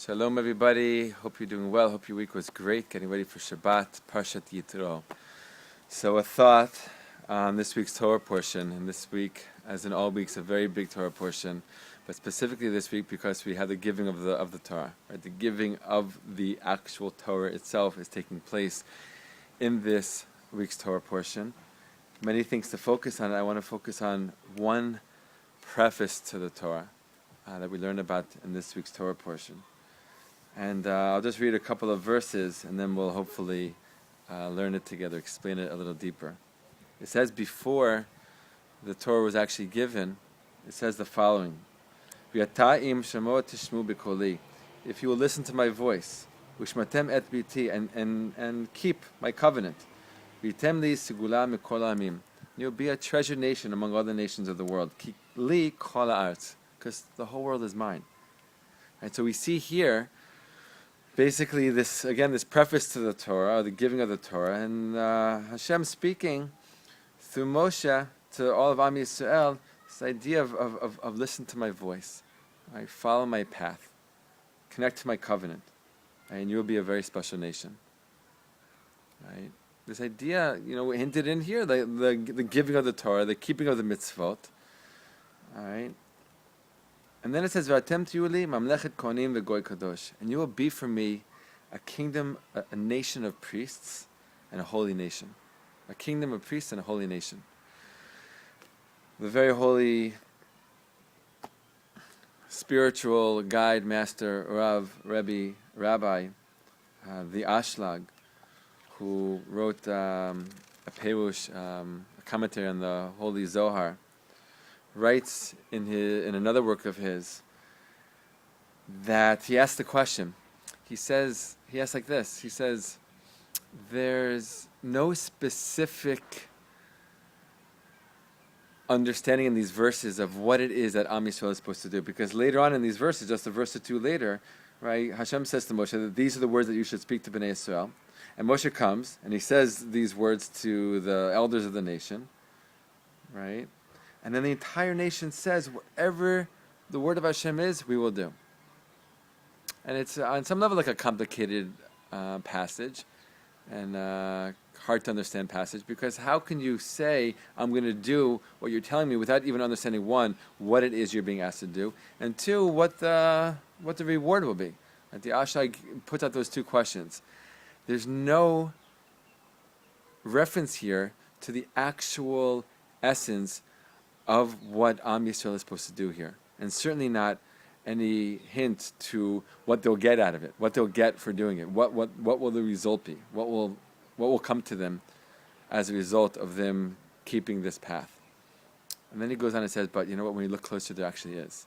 Shalom everybody, hope you're doing well, hope your week was great, getting ready for Shabbat, Parshat Yitro. So a thought on this week's Torah portion, and this week, as in all weeks, a very big Torah portion, but specifically this week because we have the giving of the Torah. Right? The giving of the actual Torah itself is taking place in this week's Torah portion. Many things to focus on. I want to focus on one preface to the Torah that we learned about in this week's Torah portion. And I'll just read a couple of verses and then we'll hopefully learn it together, explain it a little deeper. It says before the Torah was actually given, it says the following: If you will listen to my voice, and keep my covenant, you'll be a treasured nation among all the nations of the world. Because the whole world is mine. And so we see here basically this preface to the Torah, the giving of the Torah, and Hashem speaking through Moshe to all of Am Yisrael, this idea of listen to my voice, right? Follow my path, connect to my covenant, right? And you'll be a very special nation. Right? This idea, hinted in here, the giving of the Torah, the keeping of the mitzvot, all right? And then it says, "V'atem tiyuli mamlechet kohanim v'goy kadosh," and you will be for me a kingdom, a nation of priests, and a holy nation. A kingdom of priests and a holy nation. The very holy spiritual guide, master, Rav, Rebbe, Rabbi, the Ashlag, who wrote a perush, a commentary on the Holy Zohar, writes in another work of his that he asked the question. He asks like this. He says, there's no specific understanding in these verses of what it is that Am Yisrael is supposed to do, because later on in these verses, just a verse or two later, right, Hashem says to Moshe that these are the words that you should speak to Bnei Yisrael, and Moshe comes and he says these words to the elders of the nation, right? And then the entire nation says, whatever the word of Hashem is, we will do. And it's on some level like a complicated passage and hard to understand passage, because how can you say, I'm going to do what you're telling me without even understanding, one, what it is you're being asked to do, and two, what the reward will be. And the Ashag puts out those two questions. There's no reference here to the actual essence of what Am Yisrael is supposed to do here, and certainly not any hint to what they'll get out of it, what they'll get for doing it, what will the result be, what will come to them as a result of them keeping this path. And then he goes on and says, but you know what? When you look closer, there actually is.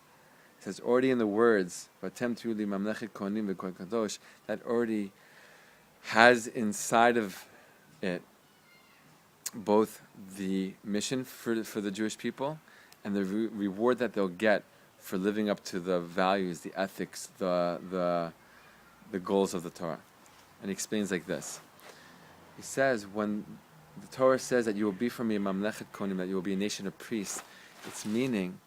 He says already in the words, "Vatem tiyuli mamlechet kohanim v'goy kadosh," that already has inside of it both the mission for the Jewish people and the reward that they'll get for living up to the values, the ethics, the goals of the Torah. And he explains like this. He says, when the Torah says that you will be for me a mamlechet kohanim, that you will be a nation of priests, it's meaning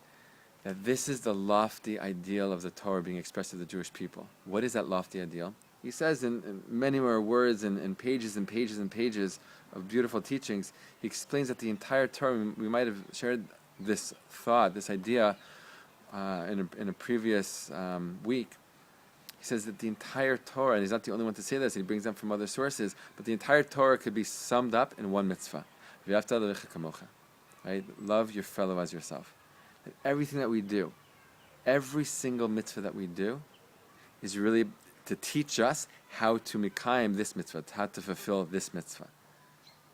that this is the lofty ideal of the Torah being expressed to the Jewish people. What is that lofty ideal? He says in many more words and pages and pages and pages of beautiful teachings, he explains that the entire Torah, we might have shared this thought, this idea in a previous week. He says that the entire Torah, and he's not the only one to say this, he brings them from other sources, but the entire Torah could be summed up in one mitzvah. Right? Love your fellow as yourself. And everything that we do, every single mitzvah that we do, is really to teach us how to mikayim this mitzvah, how to fulfill this mitzvah.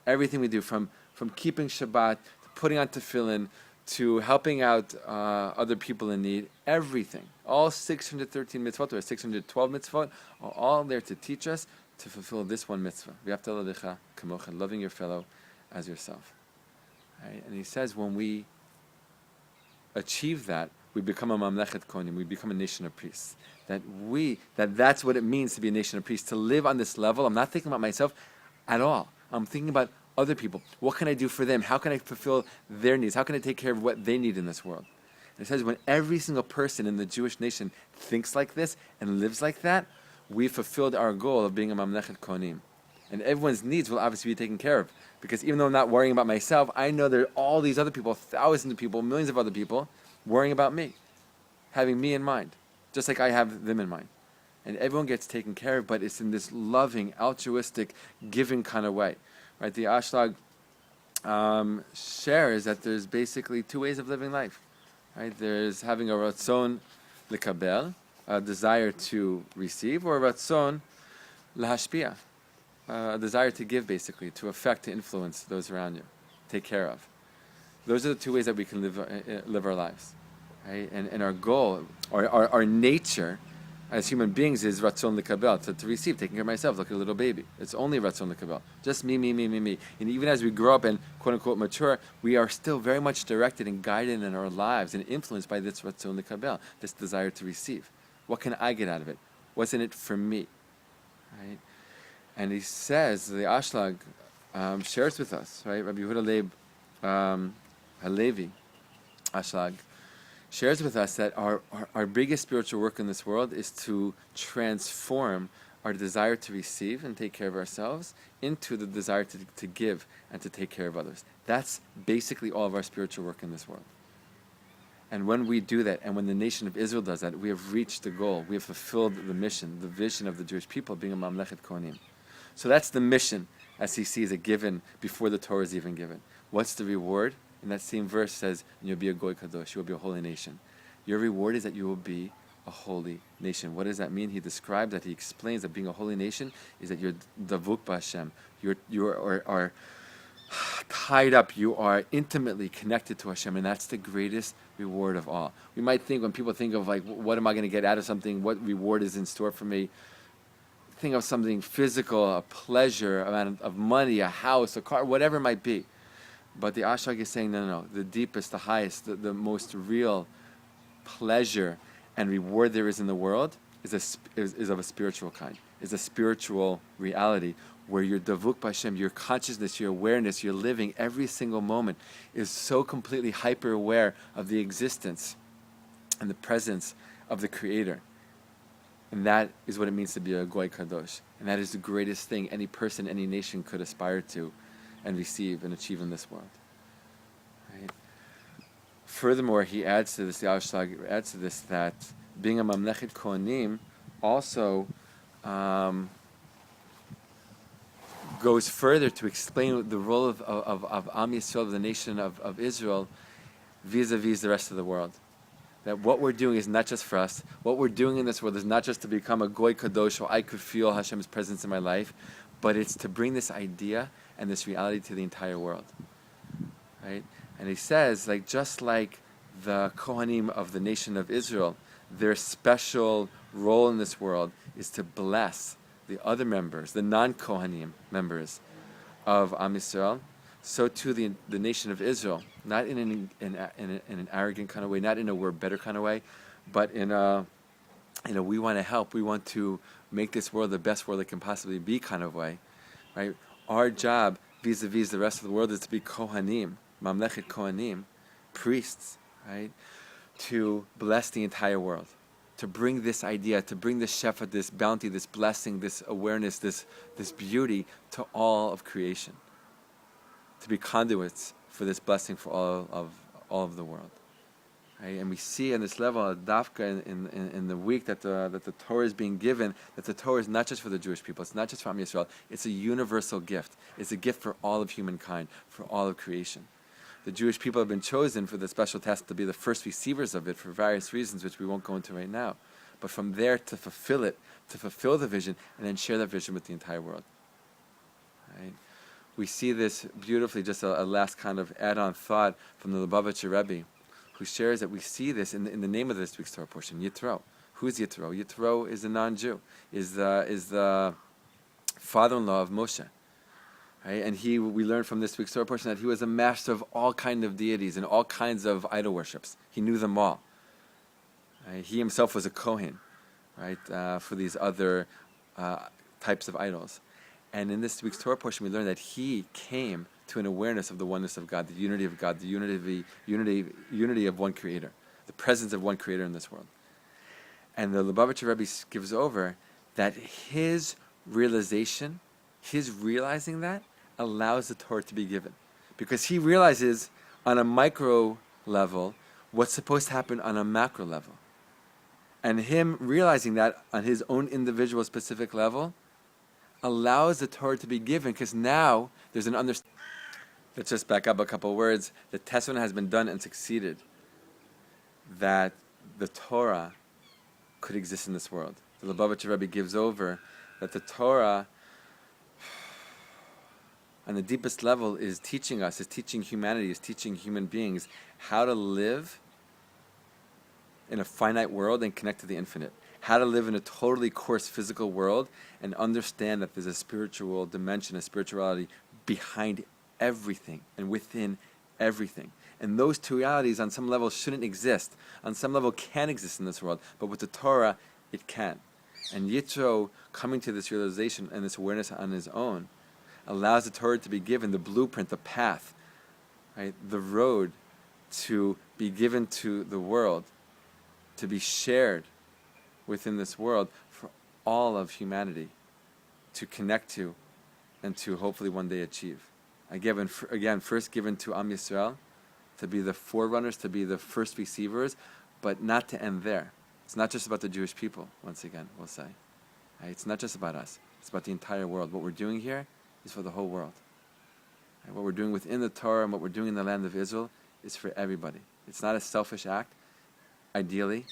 Everything we do, from keeping Shabbat, to putting on tefillin, to helping out other people in need, everything, all 613 mitzvot or 612 mitzvot are all there to teach us to fulfill this one mitzvah. Loving your fellow as yourself. Right? And he says when we achieve that, we become a mamlechet kohanim, we become a nation of priests. That's what it means to be a nation of priests, to live on this level. I'm not thinking about myself at all. I'm thinking about other people. What can I do for them? How can I fulfill their needs? How can I take care of what they need in this world? And it says when every single person in the Jewish nation thinks like this and lives like that, we fulfilled our goal of being a Mamlechet Kohanim. And everyone's needs will obviously be taken care of. Because even though I'm not worrying about myself, I know there are all these other people, thousands of people, millions of other people, worrying about me, having me in mind, just like I have them in mind. And everyone gets taken care of, but it's in this loving, altruistic, giving kind of way. Right? The Ashlag shares that there's basically two ways of living life. Right? There's having a ratzon lekabel, a desire to receive, or a ratzon lahashpia, a desire to give, basically, to affect, to influence those around you, take care of. Those are the two ways that we can live our lives. Right? And our goal, our nature, as human beings, is ratzon lekabel, to receive, taking care of myself like a little baby. It's only ratzon lekabel. Just me. And even as we grow up and quote-unquote mature, we are still very much directed and guided in our lives and influenced by this ratzon lekabel, this desire to receive. What can I get out of it? What's in it for me? Right? And he says, the Ashlag shares with us, right? Rabbi Yehuda Leib Halevi Ashlag shares with us that our biggest spiritual work in this world is to transform our desire to receive and take care of ourselves into the desire to give and to take care of others. That's basically all of our spiritual work in this world. And when we do that, and when the nation of Israel does that, we have reached the goal. We have fulfilled the mission, the vision of the Jewish people being a Mamlechet Kohanim. So that's the mission as he sees it given before the Torah is even given. What's the reward? In that same verse says, you'll be a Goy Kadosh, you will be a holy nation. Your reward is that you will be a holy nation. What does that mean? He describes that, he explains that being a holy nation is that you're davuk b'Hashem. You are tied up, you are intimately connected to Hashem, and that's the greatest reward of all. We might think, when people think of like, what am I going to get out of something, what reward is in store for me, think of something physical, a pleasure, amount of money, a house, a car, whatever it might be. But the Ashlag is saying, no, the deepest, the highest, the most real pleasure and reward there is in the world is of a spiritual kind, is a spiritual reality where your davuk b'Hashem, your consciousness, your awareness, your living, every single moment is so completely hyper-aware of the existence and the presence of the Creator. And that is what it means to be a Goy Kadosh. And that is the greatest thing any person, any nation could aspire to and receive and achieve in this world. Right? Furthermore, he adds to this, the Ashlag adds to this, that being a Mamlechet Kohanim also goes further to explain the role of Am Yisrael, of the nation of Israel, vis-a-vis the rest of the world. That what we're doing is not just for us. What we're doing in this world is not just to become a Goy Kadosh, so I could feel Hashem's presence in my life, but it's to bring this idea and this reality to the entire world. Right? And he says, like, just like the Kohanim of the nation of Israel, their special role in this world is to bless the other members, the non-Kohanim members of Am Yisrael, so too the nation of Israel, not in an arrogant kind of way, not in a we're better kind of way, but in a we want to help, we want to make this world the best world it can possibly be kind of way, right? Our job vis-a-vis the rest of the world is to be Kohanim, Mamlechet Kohanim, priests, right? To bless the entire world, to bring this idea, to bring this shefa, this bounty, this blessing, this awareness, this beauty to all of creation. To be conduits for this blessing for all of the world, right? And we see on this level, dafka in the week that the Torah is being given, that the Torah is not just for the Jewish people, it's not just for Am Yisrael, it's a universal gift. It's a gift for all of humankind, for all of creation. The Jewish people have been chosen for the special task to be the first receivers of it for various reasons, which we won't go into right now. But from there to fulfill it, to fulfill the vision, and then share that vision with the entire world, right? We see this beautifully, just a last kind of add-on thought from the Lubavitcher Rebbe, who shares that we see this in the name of this week's Torah portion, Yitro. Who's Yitro? Yitro is a non-Jew, is the father-in-law of Moshe. Right? And we learn from this week's Torah portion that he was a master of all kinds of deities and all kinds of idol worships. He knew them all. Right? He himself was a Kohen, right, for these other types of idols. And in this week's Torah portion, we learn that he came to an awareness of the oneness of God, the unity of God, the unity of one Creator. the presence of one Creator in this world. And the Lubavitcher Rebbe gives over that his realization, his realizing that, allows the Torah to be given. Because he realizes on a micro level what's supposed to happen on a macro level. And him realizing that on his own individual specific level allows the Torah to be given, because now there's an understanding. Let's just back up a couple of words. The testimony has been done and succeeded that the Torah could exist in this world. The Lubavitcher Rebbe gives over that the Torah, on the deepest level, is teaching us, is teaching humanity, is teaching human beings how to live in a finite world and connect to the infinite. How to live in a totally coarse physical world and understand that there's a spiritual dimension, a spirituality behind everything and within everything. And those two realities on some level shouldn't exist. On some level can exist in this world, but with the Torah, it can. And Yitro, coming to this realization and this awareness on his own, allows the Torah to be given, the blueprint, the path, right, the road to be given to the world, to be shared within this world for all of humanity to connect to and to hopefully one day achieve. Again, first given to Am Yisrael, to be the forerunners, to be the first receivers, but not to end there. It's not just about the Jewish people, once again, we'll say. Right? It's not just about us. It's about the entire world. What we're doing here is for the whole world. Right? What we're doing within the Torah and what we're doing in the land of Israel is for everybody. It's not a selfish act. Ideally,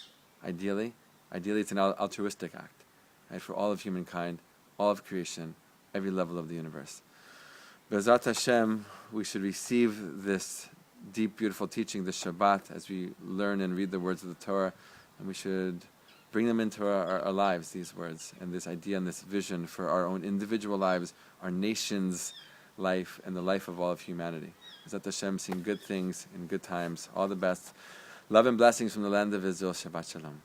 it's an altruistic act, right? For all of humankind, all of creation, every level of the universe. B'ezrat Hashem, we should receive this deep, beautiful teaching, this Shabbat, as we learn and read the words of the Torah, and we should bring them into our lives, these words, and this idea and this vision for our own individual lives, our nation's life, and the life of all of humanity. B'ezrat Hashem, seeing good things in good times. All the best. Love and blessings from the land of Israel. Shabbat Shalom.